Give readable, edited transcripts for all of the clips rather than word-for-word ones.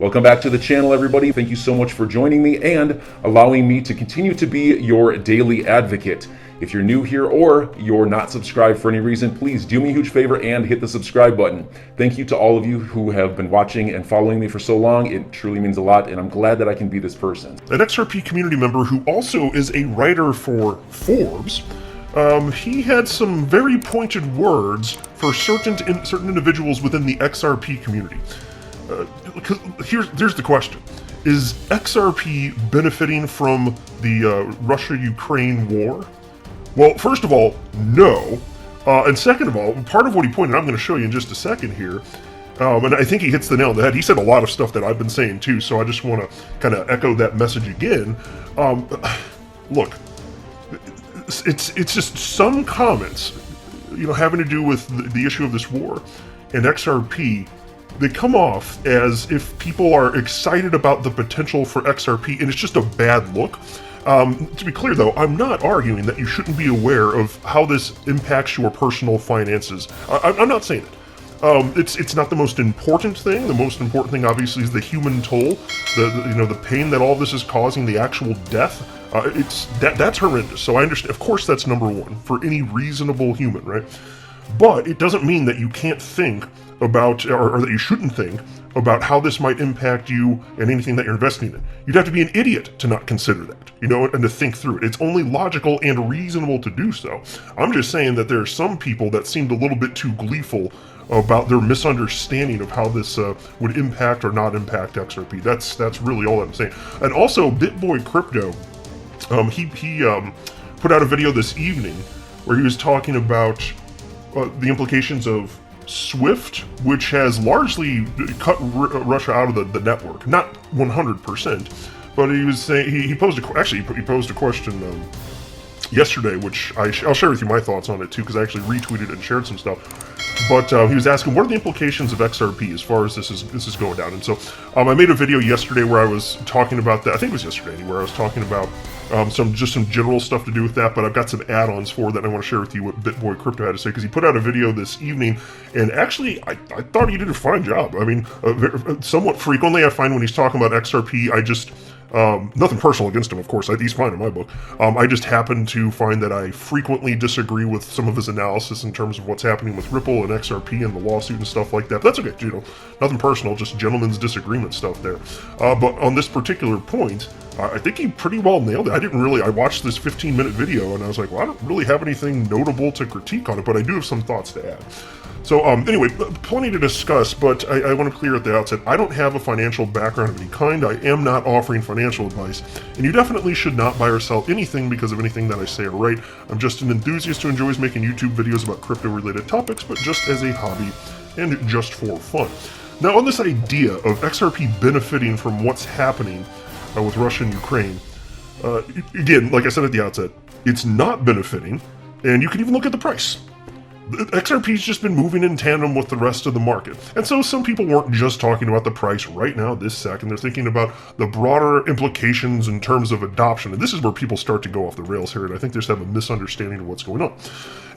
Welcome back to the channel, everybody. Thank you so much for joining me and allowing me to continue to be your daily advocate. If you're new here or you're not subscribed for any reason, please do me a huge favor and hit the subscribe button. Thank you to all of you who have been watching and following me for so long. It truly means a lot, and I'm glad that I can be this person. An XRP community member who also is a writer for Forbes, he had some very pointed words for certain individuals within the XRP community. Here's the question. Is XRP benefiting from the Russia-Ukraine war? Well, first of all, no. And second of all, part of what he pointed out, I'm going to show you in just a second here, and I think he hits the nail on the head. He said a lot of stuff that I've been saying too, so I just want to kind of echo that message again. Look, it's just some comments, having to do with the issue of this war and XRP. They come off as if people are excited about the potential for XRP, and it's just a bad look. To be clear, though, I'm not arguing that you shouldn't be aware of how this impacts your personal finances. I'm not saying it. It's not the most important thing. The most important thing, obviously, is the human toll, the pain that all this is causing, the actual death. That's horrendous. So I understand. Of course, that's number one for any reasonable human, right? But it doesn't mean that you can't think about, or that you shouldn't think about how this might impact you and anything that you're investing in. You'd have to be an idiot to not consider that, and to think through it. It's only logical and reasonable to do so. I'm just saying that there are some people that seemed a little bit too gleeful about their misunderstanding of how this would impact or not impact XRP. That's really all I'm saying. And also, BitBoy Crypto, he put out a video this evening where he was talking about the implications of SWIFT, which has largely cut Russia out of the network. Not 100%, but he was saying he posed a question yesterday, which I'll share with you my thoughts on it too, because I actually retweeted and shared some stuff. But he was asking, what are the implications of XRP as far as this is going down? And so I made a video yesterday where I was talking about that. I think it was yesterday, where I was talking about some general stuff to do with that, but I've got some add-ons for that, and I want to share with you what BitBoy Crypto had to say, because he put out a video this evening, and actually, I thought he did a fine job. I mean, somewhat frequently I find when he's talking about XRP, I just... nothing personal against him, of course. He's fine in my book. I just happen to find that I frequently disagree with some of his analysis in terms of what's happening with Ripple and XRP and the lawsuit and stuff like that. But that's okay, nothing personal, just gentleman's disagreement stuff there. But on this particular point, I think he pretty well nailed it. I watched this 15-minute video and I was like, well, I don't really have anything notable to critique on it, but I do have some thoughts to add. So anyway, plenty to discuss, but I want to clear at the outset, I don't have a financial background of any kind. I am not offering financial advice, and you definitely should not buy or sell anything because of anything that I say or write. I'm just an enthusiast who enjoys making YouTube videos about crypto-related topics, but just as a hobby and just for fun. Now, on this idea of XRP benefiting from what's happening with Russia and Ukraine, again, like I said at the outset, it's not benefiting, and you can even look at the price. XRP's just been moving in tandem with the rest of the market. And so some people weren't just talking about the price right now, this second. They're thinking about the broader implications in terms of adoption. And this is where people start to go off the rails here, and I think they just have a misunderstanding of what's going on.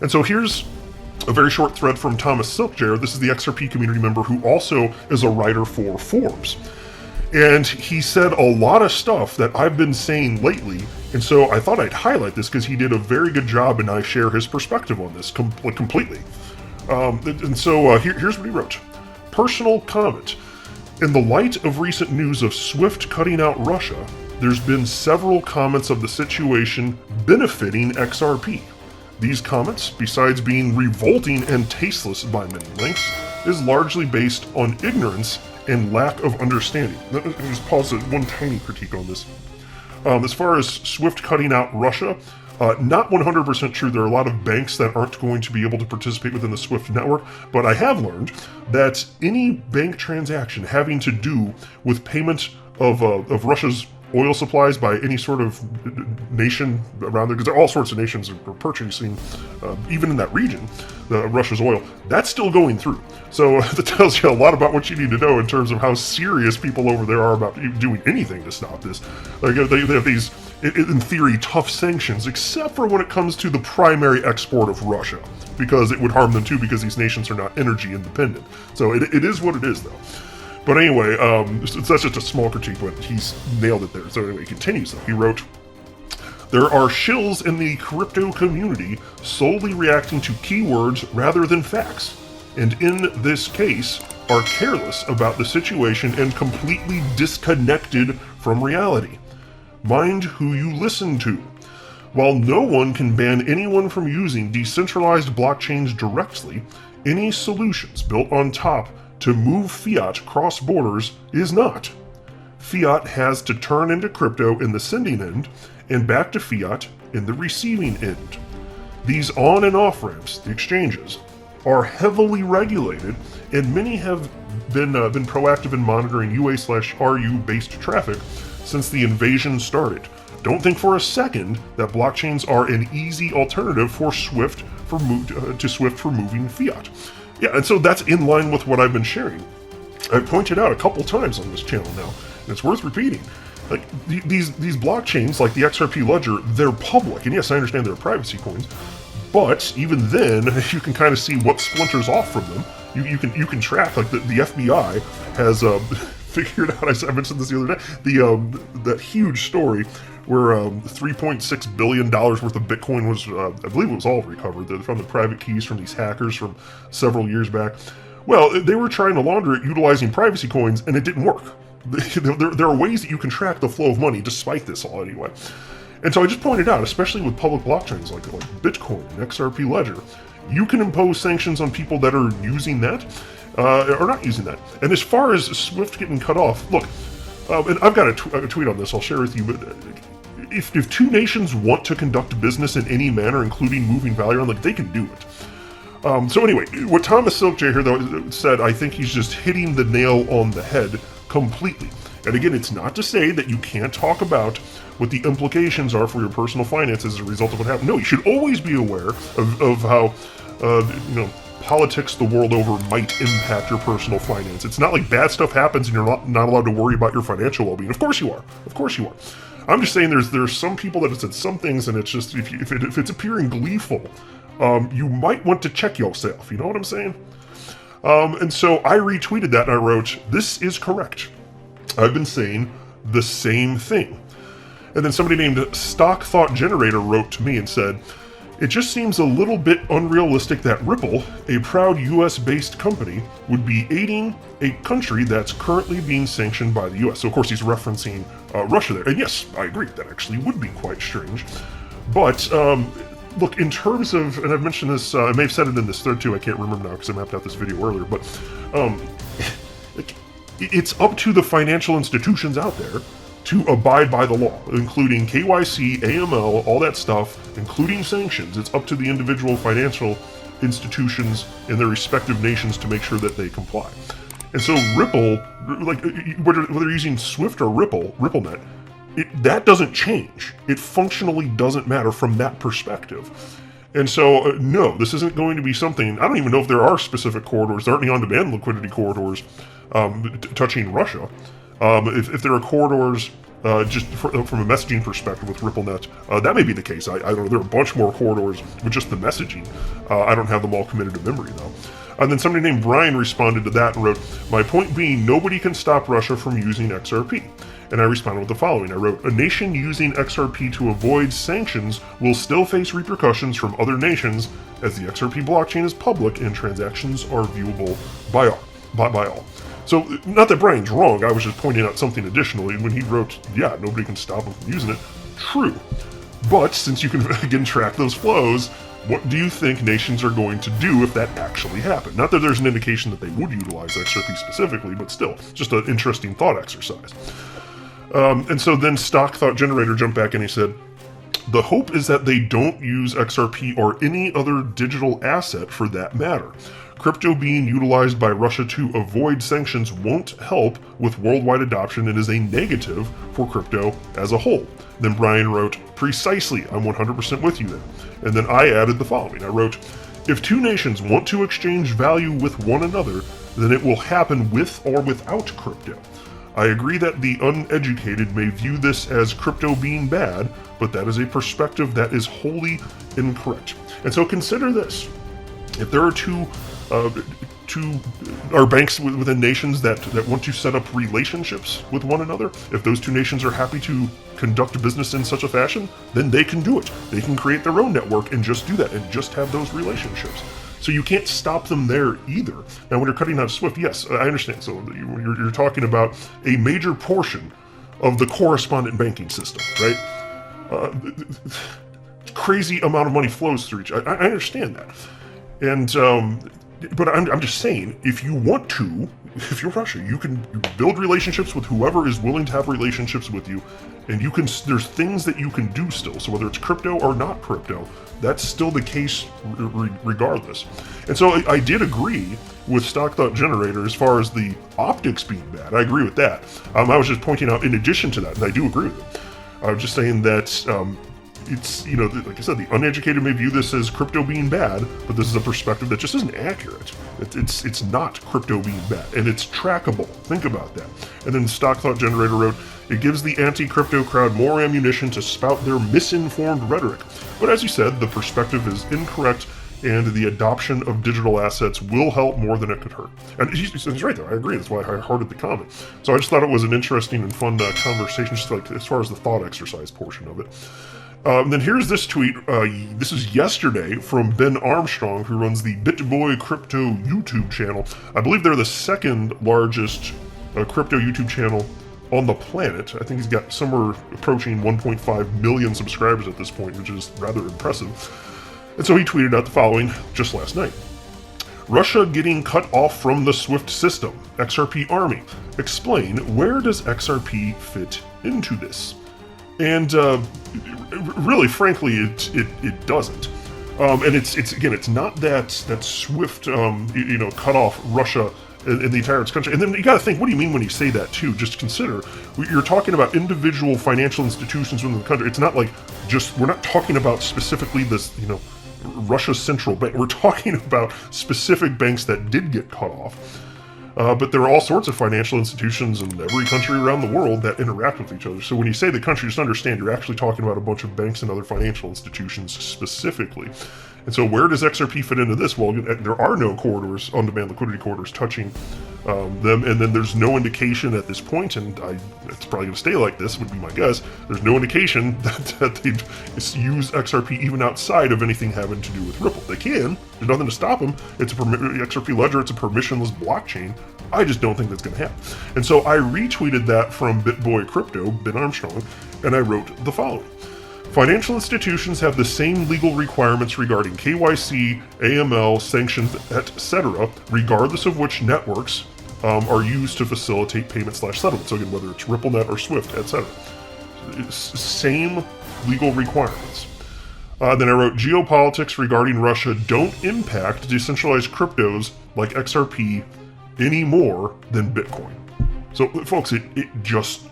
And so here's a very short thread from Thomas Silkjair. This is the XRP community member who also is a writer for Forbes. And he said a lot of stuff that I've been saying lately, and so I thought I'd highlight this because he did a very good job, and I share his perspective on this completely. And so here's what he wrote. Personal comment. In the light of recent news of SWIFT cutting out Russia, there's been several comments of the situation benefiting XRP. These comments, besides being revolting and tasteless by many lengths, is largely based on ignorance and lack of understanding. Let me just pause one tiny critique on this. As far as SWIFT cutting out Russia, not 100% true. There are a lot of banks that aren't going to be able to participate within the SWIFT network, but I have learned that any bank transaction having to do with payment of Russia's oil supplies by any sort of nation around there, because all sorts of nations are purchasing, even in that region, Russia's oil, that's still going through. So that tells you a lot about what you need to know in terms of how serious people over there are about doing anything to stop this. Like, they have these, in theory, tough sanctions, except for when it comes to the primary export of Russia, because it would harm them too, because these nations are not energy independent. So it is what it is, though. But anyway, so that's just a small critique, but he's nailed it there. So anyway, he continues though. He wrote, "There are shills in the crypto community solely reacting to keywords rather than facts, and in this case are careless about the situation and completely disconnected from reality. Mind who you listen to. While no one can ban anyone from using decentralized blockchains directly, any solutions built on top to move fiat cross borders is not. Fiat has to turn into crypto in the sending end and back to fiat in the receiving end. These on and off ramps, the exchanges, are heavily regulated, and many have been proactive in monitoring UA/RU based traffic since the invasion started. Don't think for a second that blockchains are an easy alternative for Swift for moving fiat." Yeah, and so that's in line with what I've been sharing. I pointed out a couple times on this channel now, and it's worth repeating. Like these blockchains, like the XRP ledger, they're public, and yes, I understand they're privacy coins, but even then, you can kind of see what splinters off from them. You can track, like the FBI has figured out. I mentioned this the other day. That huge story where $3.6 billion worth of Bitcoin was, I believe it was all recovered. They found the private keys from these hackers from several years back. Well, they were trying to launder it utilizing privacy coins, and it didn't work. There are ways that you can track the flow of money despite this all anyway. And so I just pointed out, especially with public blockchains like Bitcoin and XRP Ledger, you can impose sanctions on people that are using that, or not using that. And as far as Swift getting cut off, look, and I've got a tweet on this I'll share with you, but if two nations want to conduct business in any manner, including moving value around, they can do it. So anyway, what Thomas Silkjay here though said, I think he's just hitting the nail on the head completely. And again, it's not to say that you can't talk about what the implications are for your personal finances as a result of what happened. No, you should always be aware of how politics the world over might impact your personal finance. It's not like bad stuff happens and you're not allowed to worry about your financial well-being. Of course you are. Of course you are. I'm just saying there's some people that have said some things, and it's just if it's appearing gleeful, you might want to check yourself. You know what I'm saying? And so I retweeted that and I wrote, "This is correct. I've been saying the same thing." And then somebody named Stock Thought Generator wrote to me and said, "It just seems a little bit unrealistic that Ripple, a proud US-based company, would be aiding a country that's currently being sanctioned by the US." So of course he's referencing Russia there. And yes, I agree, that actually would be quite strange. But look, in terms of, and I've mentioned this, I may have said it in this thread too, I can't remember now because I mapped out this video earlier, but it's up to the financial institutions out there to abide by the law, including KYC, AML, all that stuff, including sanctions. It's up to the individual financial institutions in their respective nations to make sure that they comply. And so Ripple, like whether you're using Swift or RippleNet, that doesn't change. It functionally doesn't matter from that perspective. And so, no, this isn't going to be something, I don't even know if there are specific corridors, there aren't any on-demand liquidity corridors touching Russia. If there are corridors just from a messaging perspective with RippleNet, that may be the case. I don't know. There are a bunch more corridors with just the messaging. I don't have them all committed to memory, though. And then somebody named Brian responded to that and wrote, "My point being, nobody can stop Russia from using XRP." And I responded with the following. I wrote, "A nation using XRP to avoid sanctions will still face repercussions from other nations, as the XRP blockchain is public and transactions are viewable by all." So, not that Brian's wrong, I was just pointing out something additionally when he wrote, yeah, nobody can stop him from using it. True. But since you can, again, track those flows, what do you think nations are going to do if that actually happened? Not that there's an indication that they would utilize XRP specifically, but still, just an interesting thought exercise. And so then Stock Thought Generator jumped back and he said, "The hope is that they don't use XRP or any other digital asset for that matter. Crypto being utilized by Russia to avoid sanctions won't help with worldwide adoption and is a negative for crypto as a whole." Then Brian wrote, "Precisely, I'm 100% with you there." And then I added the following. I wrote, "If two nations want to exchange value with one another, then it will happen with or without crypto. I agree that the uneducated may view this as crypto being bad, but that is a perspective that is wholly incorrect." And so consider this. If there are two are banks within nations that want to set up relationships with one another. If those two nations are happy to conduct business in such a fashion, then they can do it. They can create their own network and just do that and just have those relationships. So you can't stop them there either. Now, when you're cutting out SWIFT, yes, I understand. So you're talking about a major portion of the correspondent banking system, right? Crazy amount of money flows through each. I understand that, and but I'm just saying, if you want to, if you're Russia, you can build relationships with whoever is willing to have relationships with you, and you can. There's things that you can do still. So whether it's crypto or not crypto, that's still the case regardless. And so I did agree with Stock Thought Generator as far as the optics being bad. I agree with that. I was just pointing out, in addition to that, and I do agree with it. I was just saying that. It's, like I said, the uneducated may view this as crypto being bad, but this is a perspective that just isn't accurate. It's not crypto being bad, and it's trackable. Think about that. And then Stock Thought Generator wrote, it gives the anti-crypto crowd more ammunition to spout their misinformed rhetoric. But as you said, the perspective is incorrect, and the adoption of digital assets will help more than it could hurt. And he's right there. I agree. That's why I hearted the comment. So I just thought it was an interesting and fun conversation, just like as far as the thought exercise portion of it. Then here's this tweet. This is yesterday from Ben Armstrong, who runs the BitBoy Crypto YouTube channel. I believe they're the second largest crypto YouTube channel on the planet. I think he's got somewhere approaching 1.5 million subscribers at this point, which is rather impressive. And so he tweeted out the following just last night. Russia getting cut off from the SWIFT system. XRP Army. Explain, where does XRP fit into this? And really, frankly, it doesn't. And it's not that SWIFT cut off Russia and the entire country. And then you got to think, what do you mean when you say that too? Just consider, you're talking about individual financial institutions within the country. It's not like we're not talking about specifically this, Russia's central bank. We're talking about specific banks that did get cut off. But there are all sorts of financial institutions in every country around the world that interact with each other. So when you say the country, just understand you're actually talking about a bunch of banks and other financial institutions specifically. And so where does XRP fit into this? Well, there are no corridors, on-demand liquidity corridors, touching them, and then there's no indication at this point, and it's probably going to stay like this, would be my guess, there's no indication that they'd use XRP even outside of anything having to do with Ripple. They can. There's nothing to stop them. It's XRP Ledger. It's a permissionless blockchain. I just don't think that's going to happen. And so I retweeted that from BitBoy Crypto, Ben Armstrong, and I wrote the following. Financial institutions have the same legal requirements regarding KYC, AML, sanctions, etc., regardless of which networks are used to facilitate payment/settlement. So again, whether it's RippleNet or SWIFT, etc. Same legal requirements. Then I wrote, geopolitics regarding Russia don't impact decentralized cryptos like XRP any more than Bitcoin. So, folks, it just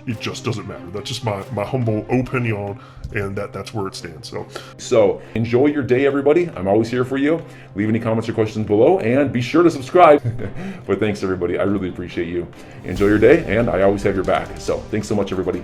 doesn't matter. That's just my humble opinion, and that's where it stands. So enjoy your day, everybody. I'm always here for you. Leave any comments or questions below, and be sure to subscribe. But thanks, everybody. I really appreciate you. Enjoy your day, and I always have your back. So thanks so much, everybody.